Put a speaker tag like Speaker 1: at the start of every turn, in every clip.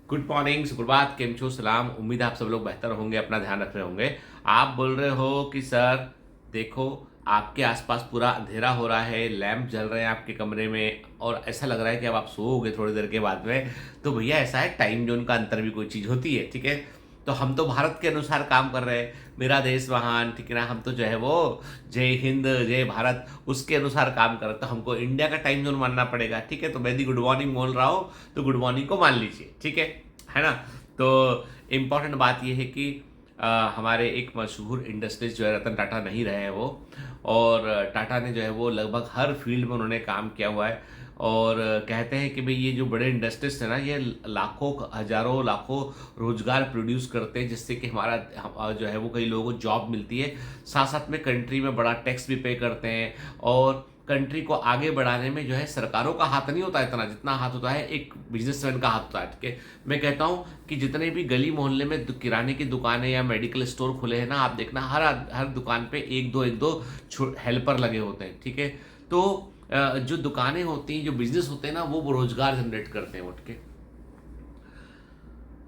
Speaker 1: Good morning, सुप्रभात, केम छो, सलाम। उम्मीद है आप सब लोग बेहतर होंगे, अपना ध्यान रख रहे होंगे। आप बोल रहे हो कि सर देखो, आपके आसपास पूरा अंधेरा हो रहा है, लैंप जल रहे हैं आपके कमरे में और ऐसा लग रहा है कि अब आप सोओगे थोड़ी देर के बाद में। तो भैया ऐसा है, टाइम जोन का अंतर भी कोई चीज़ होती है, ठीक है। तो हम तो भारत के अनुसार काम कर रहे हैं, मेरा देश महान, ठीक है ना। हम तो जो है वो जय हिंद जय भारत उसके अनुसार काम कर रहे हैं, तो हमको इंडिया का टाइम जोन मानना पड़ेगा, ठीक है। तो मैं दी गुड मॉर्निंग बोल रहा हूँ तो गुड मॉर्निंग को मान लीजिए, ठीक है ना। तो इम्पॉर्टेंट बात यह है कि हमारे एक मशहूर इंडस्ट्रीज जो है रतन टाटा नहीं रहे हैं वो। और टाटा ने जो है वो लगभग हर फील्ड में उन्होंने काम किया हुआ है। और कहते हैं कि भाई ये जो बड़े इंडस्ट्रीज है ना, ये लाखों हजारों लाखों रोजगार प्रोड्यूस करते हैं, जिससे कि हमारा जो है वो कई लोगों को जॉब मिलती है। साथ साथ में कंट्री में बड़ा टैक्स भी पे करते हैं। और कंट्री को आगे बढ़ाने में जो है सरकारों का हाथ नहीं होता है इतना, जितना हाथ होता है एक बिजनेसमैन का हाथ होता है, ठीक है। मैं कहता हूँ कि जितने भी गली मोहल्ले में किराने की दुकानें या मेडिकल स्टोर खुले हैं ना, आप देखना हर हर दुकान पे एक दो हेल्पर लगे होते हैं, ठीक है। तो जो दुकानें होती हैं, जो बिजनेस होते हैं ना, वो रोजगार जनरेट करते हैं उठ के।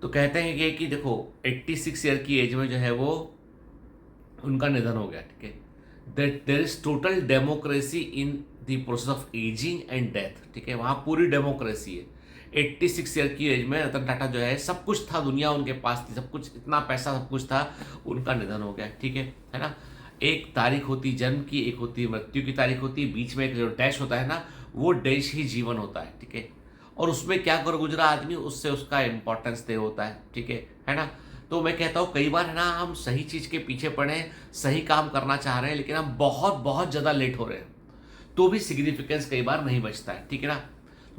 Speaker 1: तो कहते हैं कि देखो 86 ईयर की एज में जो है वो उनका निधन हो गया, ठीक है। That there is total democracy in the process of ageing and death, ठीक है। वहाँ पूरी डेमोक्रेसी है। 86 ईयर की एज में रतन टाटा जो है, सब कुछ था, दुनिया उनके पास थी, सब कुछ, इतना पैसा, सब कुछ था, उनका निधन हो गया, ठीक है ना। एक तारीख होती जन्म की, एक होती मृत्यु की तारीख होती है, बीच में एक जो डैश होता है ना, वो डैश ही जीवन होता है, ठीक है। और उसमें क्या कर गुजरा आदमी, उससे उसका इंपॉर्टेंस तय होता है, ठीक है ना। तो मैं कहता हूँ कई बार है ना, हम सही चीज़ के पीछे पड़े, सही काम करना चाह रहे हैं, लेकिन हम बहुत बहुत ज़्यादा लेट हो रहे हैं, तो भी सिग्निफिकेंस कई बार नहीं बचता है, ठीक है ना।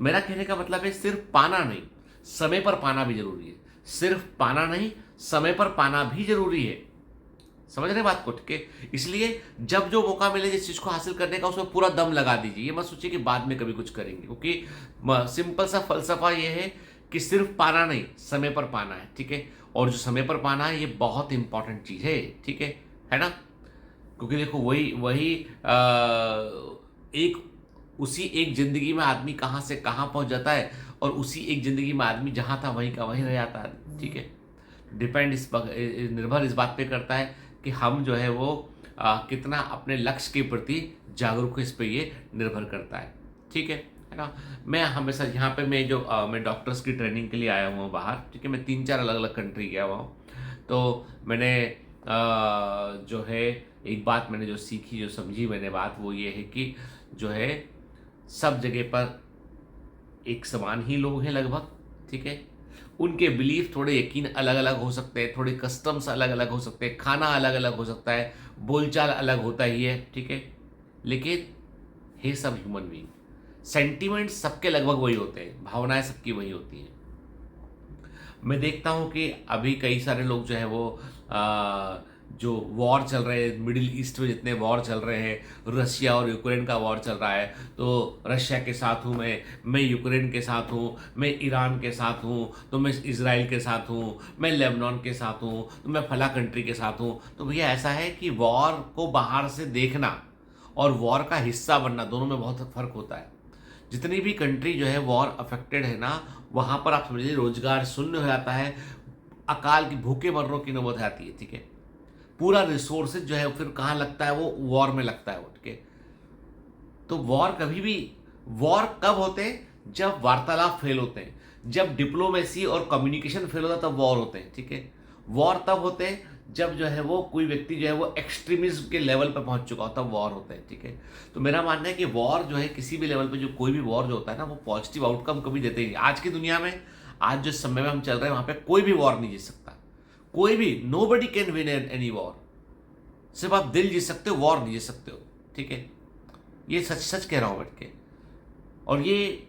Speaker 1: मेरा कहने का मतलब है, सिर्फ पाना नहीं, समय पर पाना भी जरूरी है। सिर्फ पाना नहीं, समय पर पाना भी जरूरी है। समझ रहे बात को, ठीक है। इसलिए जब जो मौका मिले जिस चीज को हासिल करने का, उसमें पूरा दम लगा दीजिए। ये मत सोचिए कि बाद में कभी कुछ करेंगे, क्योंकि सिंपल सा फलसफा ये है कि सिर्फ पाना नहीं, समय पर पाना है, ठीक है। और जो समय पर पाना है, ये बहुत इंपॉर्टेंट चीज है ना। क्योंकि देखो वही वही एक उसी एक जिंदगी में आदमी कहाँ से कहाँ पहुंच जाता है, और उसी एक जिंदगी में आदमी जहां था वहीं का वहीं रह जाता है, ठीक है। डिपेंड निर्भर इस बात पे करता है कि हम जो है वो कितना अपने लक्ष्य के प्रति जागरूक है, इस पे ये निर्भर करता है, ठीक है ना। मैं हमेशा यहाँ पे मैं डॉक्टर्स की ट्रेनिंग के लिए आया हुआ हूँ बाहर, ठीक है। मैं 3-4 अलग अलग कंट्री गया हुआ हूँ। तो मैंने जो है एक बात मैंने जो सीखी, जो समझी मैंने बात, वो ये है कि जो है सब जगह पर एक समान ही लोग हैं लगभग, ठीक है। उनके बिलीफ थोड़े, यकीन अलग अलग हो सकते हैं, थोड़े कस्टम्स अलग अलग हो सकते हैं, खाना अलग अलग हो सकता है, बोलचाल अलग होता ही है, ठीक है। लेकिन हे सब ह्यूमन बीइंग, सेंटिमेंट सबके लगभग वही होते हैं, भावनाएं सबकी वही होती हैं। मैं देखता हूँ कि अभी कई सारे लोग जो है वो जो वॉर चल रहे हैं मिडिल ईस्ट में, जितने वॉर चल रहे हैं, रशिया और यूक्रेन का वॉर चल रहा है, तो रशिया के साथ हूँ मैं यूक्रेन के साथ हूँ, मैं ईरान के साथ हूँ, तो मैं इसराइल के साथ हूँ, मैं लेबनान के साथ हूँ, तो मैं फला कंट्री के साथ हूँ। तो भैया ऐसा है कि वॉर को बाहर से देखना और वॉर का हिस्सा बनना, दोनों में बहुत फर्क होता है। जितनी भी कंट्री जो है वॉर अफेक्टेड है ना, वहाँ पर आप समझिए रोजगार शून्य हो जाता है, अकाल की भूखे मरने की नौबत आती है, ठीक है। पूरा रिसोर्सेज जो है फिर कहाँ लगता है, वो वॉर में लगता है, ठीक है। तो वॉर कब होते हैं, जब वार्तालाप फेल होते हैं, जब डिप्लोमेसी और कम्युनिकेशन फेल होता है, तब वॉर होते हैं, ठीक है। वॉर तब होते हैं जब जो है वो कोई व्यक्ति जो है वो एक्सट्रीमिज्म के लेवल पर पहुंच चुका होता है, वॉर होते हैं, ठीक है। तो मेरा मानना है कि वॉर जो है किसी भी लेवल पे, जो कोई भी वॉर जो होता है ना, वो पॉजिटिव आउटकम कभी देते ही नहीं। आज की दुनिया में, आज जो समय में हम चल रहे हैं, वहां पे कोई भी वॉर नहीं जीत सकता, कोई भी, nobody can win any war. सिर्फ आप दिल जीत सकते हो, वॉर नहीं जीत सकते हो, ठीक है। ये सच सच कह रहा हूं बैठ के। और ये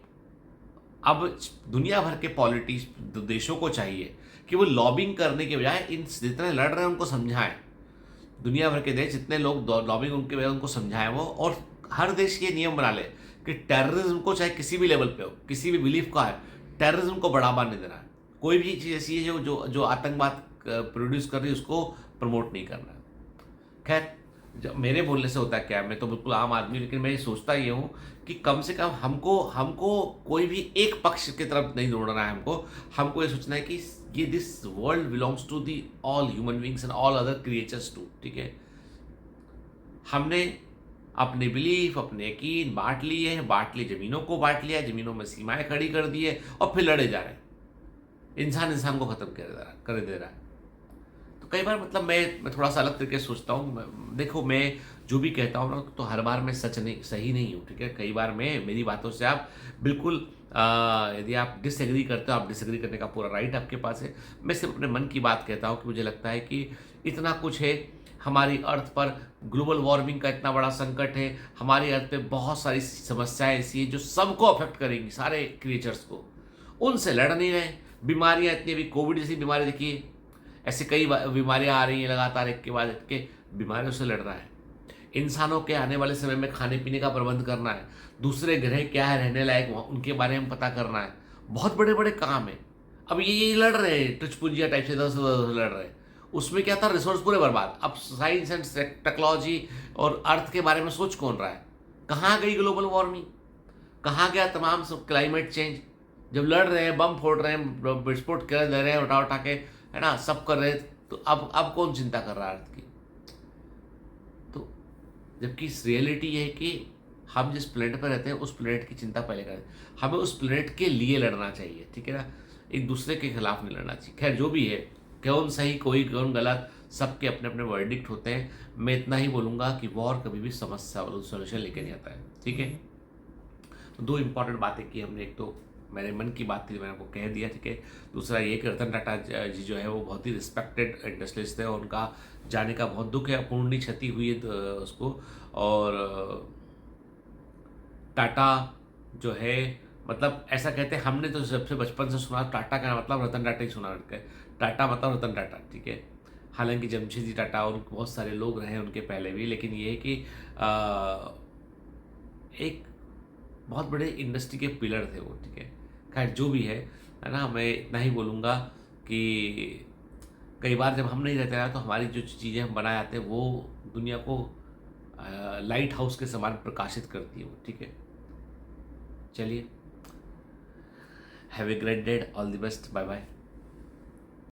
Speaker 1: अब दुनिया भर के पॉलिटिक्स देशों को चाहिए कि वो लॉबिंग करने के बजाय इन जितने लड़ रहे हैं उनको समझाएं। दुनिया भर के देश जितने लोग लॉबिंग उनके बजाय उनको समझाएं वो। और हर देश ये नियम बना ले कि टेररिज्म को, चाहे किसी भी लेवल पे हो, किसी भी बिलीफ का है, टेररिज्म को बढ़ावा नहीं देना है। कोई भी चीज़ ऐसी है जो जो जो आतंकवाद प्रोड्यूस कर रही है, उसको प्रमोट नहीं करना है। खैर, जब मेरे बोलने से होता क्या है, मैं तो बिल्कुल आम आदमी हूँ, लेकिन मैं ये सोचता ये हूँ कि कम से कम हमको हमको कोई भी एक पक्ष की तरफ नहीं दौड़ना है हमको। हमको ये सोचना है कि ये this world belongs to the all human beings and all other creatures too, ठीक है? हमने अपने बिलीफ, अपने यकीन बाँट लिए हैं, बाँट लिए, ज़मीनों को बाँट लिया, ज़मीनों में सीमाएँ खड़ी कर दी है और फिर लड़े जा रहे हैं। इंसान इंसान को ख़त्म कर दे रहा है। तो कई बार मतलब मैं थोड़ा-सा अलग तरीके से सोचता हूँ। देखो, मैं जो भी कहता हूँ ना, तो हर बार मैं सही नहीं हूँ, ठीक है? कई बार मैं मेरी बातों से आप बिल्कुल यदि आप डिसएग्री करते हो, आप डिसएग्री करने का पूरा राइट आपके पास है। मैं सिर्फ़ अपने मन की बात कहता हूँ कि मुझे लगता है कि इतना कुछ है, हमारी अर्थ पर ग्लोबल वार्मिंग का इतना बड़ा संकट है, हमारी अर्थ पे बहुत सारी समस्याएँ ऐसी हैं जो सबको अफ़ेक्ट करेंगी, सारे क्रिएचर्स को। उनसे लड़ नहीं रहे। बीमारियाँ इतनी, अभी कोविड जैसी बीमारी देखिए, ऐसे कई बीमारियां आ रही हैं लगातार, एक के बाद एक के, बीमारियों से लड़ रहा है। इंसानों के आने वाले समय में खाने पीने का प्रबंध करना है, दूसरे ग्रह क्या है रहने लायक उनके बारे में पता करना है, बहुत बड़े बड़े काम है। अब ये लड़ रहे हैं टुचपुंजिया टाइप से, इधर से उधर लड़ रहे हैं। उसमें क्या था, रिसोर्स पूरे बर्बाद। अब साइंस एंड टेक्नोलॉजी और अर्थ के बारे में सोच कौन रहा है? कहाँ गई ग्लोबल वार्मिंग? कहाँ गया तमाम सब क्लाइमेट चेंज? जब लड़ रहे हैं, बम फोड़ रहे हैं, विस्फोट कर दे रहे हैं, उठा उठा के, है ना, सब कर रहे हैं, तो अब कौन चिंता कर रहा है अर्थ की? तो जबकि इस रियलिटी ये है कि हम जिस प्लेनेट पर रहते हैं उस प्लेनेट की चिंता पहले करें। हमें उस प्लेनेट के लिए लड़ना चाहिए, ठीक है ना? एक दूसरे के खिलाफ नहीं लड़ना चाहिए। खैर जो भी है, कौन सही कोई कौन गलत, सबके अपने अपने वर्डिक्ट होते हैं। मैं इतना ही बोलूँगा कि वॉर कभी भी समस्या सोल्यूशन लेके नहीं आता है, ठीक है? तो दो इंपॉर्टेंट बातें की हमने। एक तो मेरे मन की बात थी, मैंने आपको कह दिया, ठीक है? दूसरा ये कि रतन टाटा जी जो है वो बहुत ही रिस्पेक्टेड इंडस्ट्रियलिस्ट थे और उनका जाने का बहुत दुख है, अपूर्णीय क्षति हुई है उसको। और टाटा जो है, मतलब ऐसा कहते हैं, हमने तो सबसे बचपन से सुना, टाटा का मतलब रतन टाटा ही सुना रखा है। टाटा मतलब रतन टाटा, ठीक है? हालांकि जमशेदजी टाटा और बहुत सारे लोग रहे उनके पहले भी, लेकिन ये है कि एक बहुत बड़े इंडस्ट्री के पिलर थे वो, ठीक है? खैर जो भी है ना? मैं इतना ही बोलूँगा कि कई बार जब हम नहीं रहते ना, तो हमारी जो चीज़ें हम बनाए आते हैं वो दुनिया को लाइट हाउस के समान प्रकाशित करती है वो, ठीक है? चलिए, have a great day, all the best, bye bye.